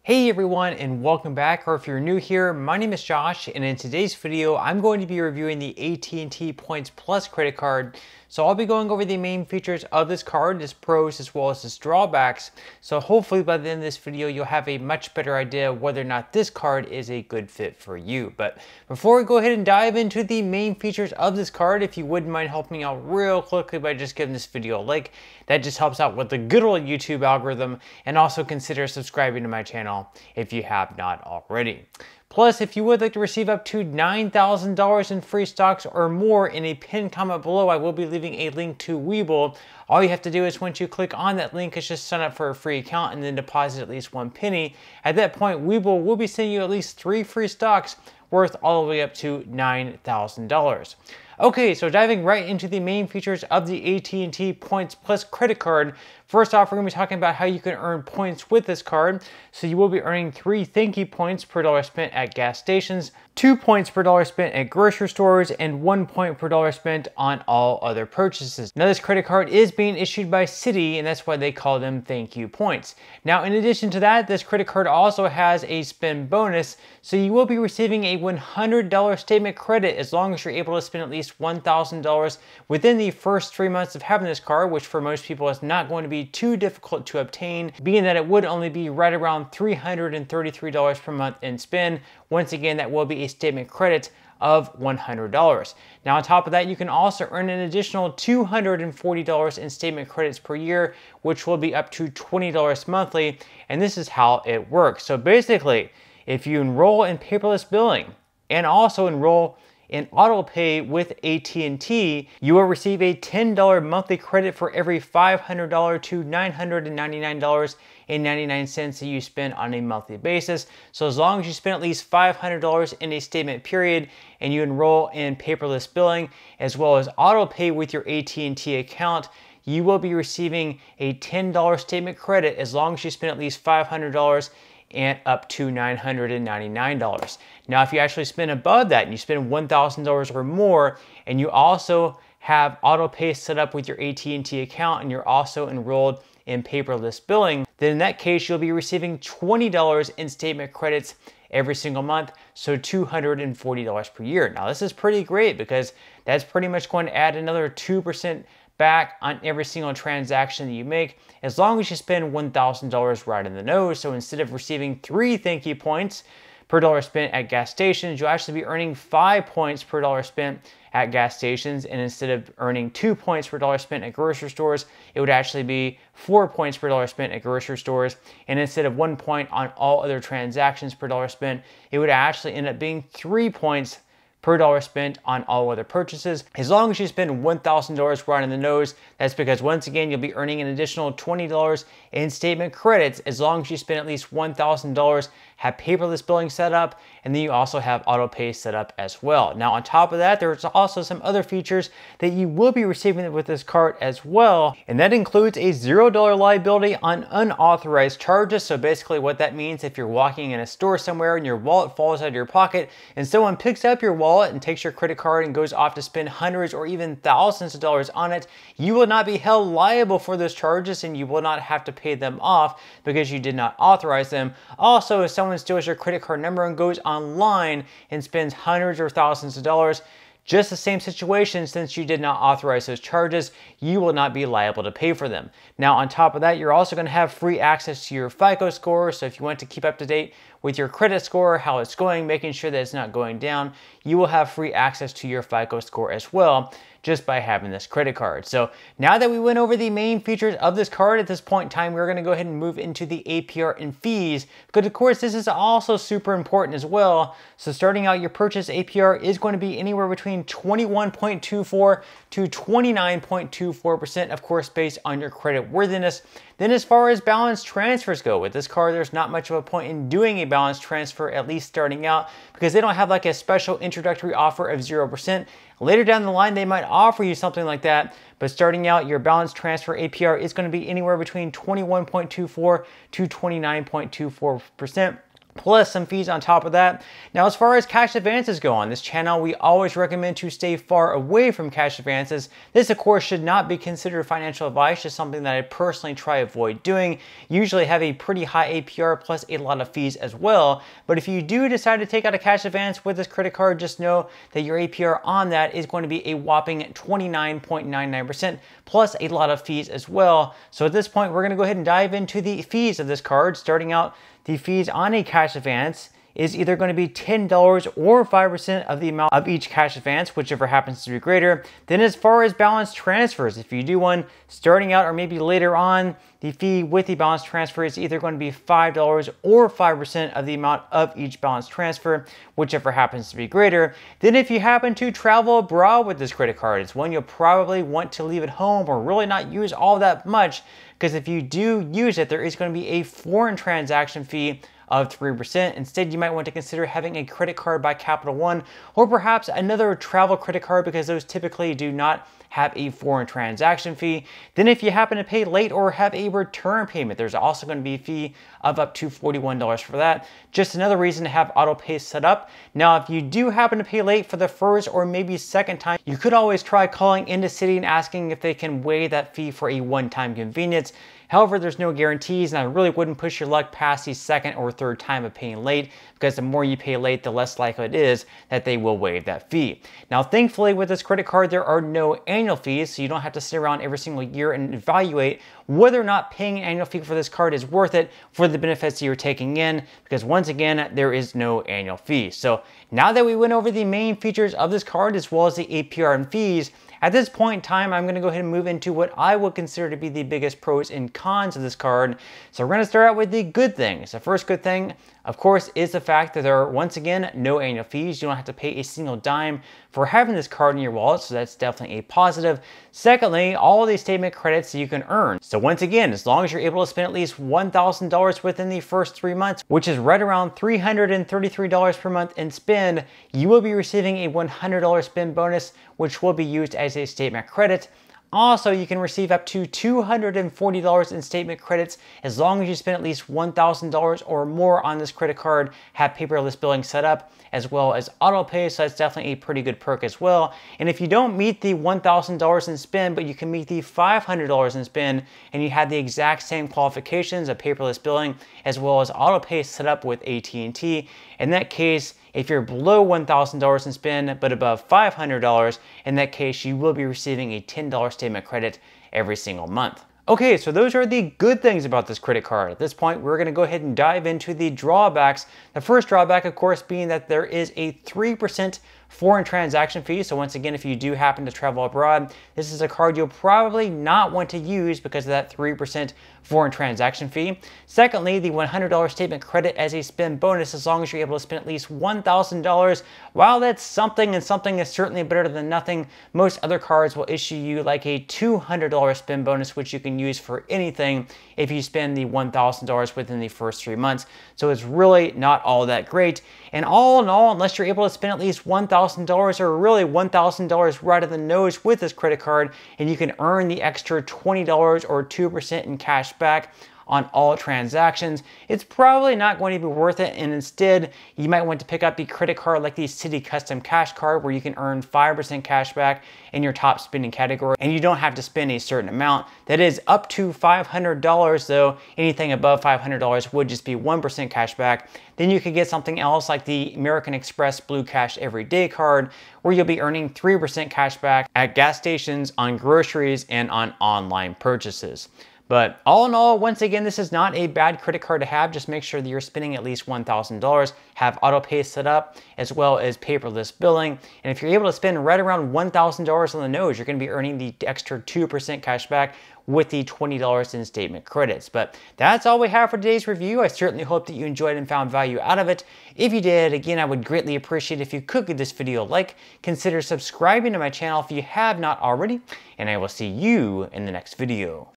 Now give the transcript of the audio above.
Hey everyone, and welcome back, or if you're new here, my name is Josh, and in today's video I'm going to be reviewing the AT&T Points Plus credit card. So I'll be going over the main features of this card, its pros as well as its drawbacks. So hopefully by the end of this video you'll have a much better idea of whether or not this card is a good fit for you. But before we go ahead and dive into the main features of this card, if you wouldn't mind helping me out real quickly by just giving this video a like, that just helps out with the good old YouTube algorithm, and also consider subscribing to my channel if you have not already. Plus, if you would like to receive up to $9,000 in free stocks or more, in a pinned comment below, I will be leaving a link to Webull. All you have to do is once you click on that link is just sign up for a free account and then deposit at least 1 penny. At that point, Webull will be sending you at least 3 free stocks worth all the way up to $9,000. Okay, so diving right into the main features of the AT&T Points Plus credit card. First off, we're going to be talking about how you can earn points with this card. So you will be earning 3 thank you points per dollar spent at gas stations, 2 points per dollar spent at grocery stores, and 1 point per dollar spent on all other purchases. Now this credit card is being issued by Citi, and that's why they call them thank you points. Now in addition to that, this credit card also has a spend bonus, so you will be receiving a $100 statement credit as long as you're able to spend at least $1,000 within the first 3 months of having this card, which for most people is not going to be too difficult to obtain, being that it would only be right around $333 per month in spend. Once again, that will be a statement credit of $100. Now on top of that, you can also earn an additional $240 in statement credits per year, which will be up to $20 monthly, and this is how it works. So basically, if you enroll in paperless billing and also enroll in auto pay with AT&T, you will receive a $10 monthly credit for every $500 to $999.99 that you spend on a monthly basis. So as long as you spend at least $500 in a statement period and you enroll in paperless billing as well as auto pay with your AT&T account, you will be receiving a $10 statement credit as long as you spend at least $500 and up to $999. Now, if you actually spend above that and you spend $1,000 or more, and you also have auto pay set up with your AT&T account and you're also enrolled in paperless billing, then in that case, you'll be receiving $20 in statement credits every single month, so $240 per year. Now, this is pretty great because that's pretty much going to add another 2% back on every single transaction that you make, as long as you spend $1,000 right in the nose. So instead of receiving 3 thank you points per dollar spent at gas stations, you'll actually be earning 5 points per dollar spent at gas stations, and instead of earning 2 points per dollar spent at grocery stores, it would actually be 4 points per dollar spent at grocery stores, and instead of 1 point on all other transactions per dollar spent, it would actually end up being 3 points per dollar spent on all other purchases. As long as you spend $1,000 right in the nose, that's because once again, you'll be earning an additional $20 in statement credits as long as you spend at least $1,000, have paperless billing set up, and then you also have auto pay set up as well. Now on top of that, there's also some other features that you will be receiving with this card as well, and that includes a $0 liability on unauthorized charges. So basically what that means, if you're walking in a store somewhere and your wallet falls out of your pocket and someone picks up your wallet and takes your credit card and goes off to spend hundreds or even thousands of dollars on it, you will not be held liable for those charges and you will not have to pay them off because you did not authorize them. Also, if someone steals your credit card number and goes online and spends hundreds or thousands of dollars, just the same situation, since you did not authorize those charges, you will not be liable to pay for them. Now, on top of that, you're also going to have free access to your FICO score. So if you want to keep up to date with your credit score, how it's going, making sure that it's not going down, you will have free access to your FICO score as well, just by having this credit card. So now that we went over the main features of this card, at this point in time, we're going to go ahead and move into the APR and fees, because of course this is also super important as well. So starting out, your purchase APR is going to be anywhere between 21.24 to 29.24%, of course, based on your credit worthiness. Then as far as balance transfers go, with this card, there's not much of a point in doing a balance transfer, at least starting out, because they don't have like a special introductory offer of 0%. Later down the line, they might offer you something like that, but starting out, your balance transfer APR is going to be anywhere between 21.24 to 29.24%. plus some fees on top of that. Now, as far as cash advances go on this channel, we always recommend to stay far away from cash advances. This, of course, should not be considered financial advice, just something that I personally try to avoid doing. Usually have a pretty high APR plus a lot of fees as well. But if you do decide to take out a cash advance with this credit card, just know that your APR on that is going to be a whopping 29.99% plus a lot of fees as well. So at this point, we're going to go ahead and dive into the fees of this card. Starting out, the fees on a cash advance is either going to be $10 or 5% of the amount of each cash advance, whichever happens to be greater. Then as far as balance transfers, if you do one starting out or maybe later on, the fee with the balance transfer is either going to be $5 or 5% of the amount of each balance transfer, whichever happens to be greater. Then if you happen to travel abroad with this credit card, it's one you'll probably want to leave at home or really not use all that much, because if you do use it, there is going to be a foreign transaction fee of 3%. Instead, you might want to consider having a credit card by Capital One or perhaps another travel credit card, because those typically do not have a foreign transaction fee. Then if you happen to pay late or have a return payment, there's also going to be a fee of up to $41 for that. Just another reason to have auto pay set up. Now, if you do happen to pay late for the first or maybe second time, you could always try calling into Citi and asking if they can waive that fee for a one-time convenience. However, there's no guarantees, and I really wouldn't push your luck past the second or third time of paying late, because the more you pay late, the less likely it is that they will waive that fee. Now, thankfully, with this credit card, there are no annual fees, so you don't have to sit around every single year and evaluate whether or not paying an annual fee for this card is worth it for the benefits that you're taking in, because once again, there is no annual fee. So now that we went over the main features of this card as well as the APR and fees, at this point in time, I'm going to go ahead and move into what I would consider to be the biggest pros and cons of this card. So we're going to start out with the good things. The first good thing, of course, is the fact that there are, once again, no annual fees. You don't have to pay a single dime for having this card in your wallet, so that's definitely a positive. Secondly, all these statement credits that you can earn. So once again, as long as you're able to spend at least $1,000 within the first 3 months, which is right around $333 per month in spend, you will be receiving a $100 spend bonus, which will be used as a statement credit. Also, you can receive up to $240 in statement credits as long as you spend at least $1,000 or more on this credit card, have paperless billing set up, as well as auto pay, so that's definitely a pretty good perk as well. And if you don't meet the $1,000 in spend, but you can meet the $500 in spend, and you have the exact same qualifications of paperless billing as well as auto pay set up with AT&T, in that case, if you're below $1,000 in spend but above $500, in that case, you will be receiving a $10 statement credit every single month. Okay, so those are the good things about this credit card. At this point, we're going to go ahead and dive into the drawbacks. The first drawback, of course, being that there is a 3% foreign transaction fee. So once again, if you do happen to travel abroad, this is a card you'll probably not want to use because of that 3% foreign transaction fee. Secondly, the $100 statement credit as a spend bonus, as long as you're able to spend at least $1,000. While that's something, and something is certainly better than nothing, most other cards will issue you like a $200 spend bonus, which you can use for anything if you spend the $1,000 within the first 3 months. So it's really not all that great. And all in all, unless you're able to spend at least $1,000 or really $1,000 right at the nose with this credit card, and you can earn the extra $20 or 2% in cash back on all transactions, it's probably not going to be worth it. And instead, you might want to pick up the credit card like the Citi Custom Cash Card, where you can earn 5% cash back in your top spending category, and you don't have to spend a certain amount. That is up to $500, though. Anything above $500 would just be 1% cash back. Then you could get something else like the American Express Blue Cash Everyday Card, where you'll be earning 3% cash back at gas stations, on groceries, and on online purchases. But all in all, once again, this is not a bad credit card to have. Just make sure that you're spending at least $1,000, have auto pay set up, as well as paperless billing. And if you're able to spend right around $1,000 on the nose, you're going to be earning the extra 2% cash back with the $20 in statement credits. But that's all we have for today's review. I certainly hope that you enjoyed and found value out of it. If you did, again, I would greatly appreciate if you could give this video a like. Consider subscribing to my channel if you have not already, and I will see you in the next video.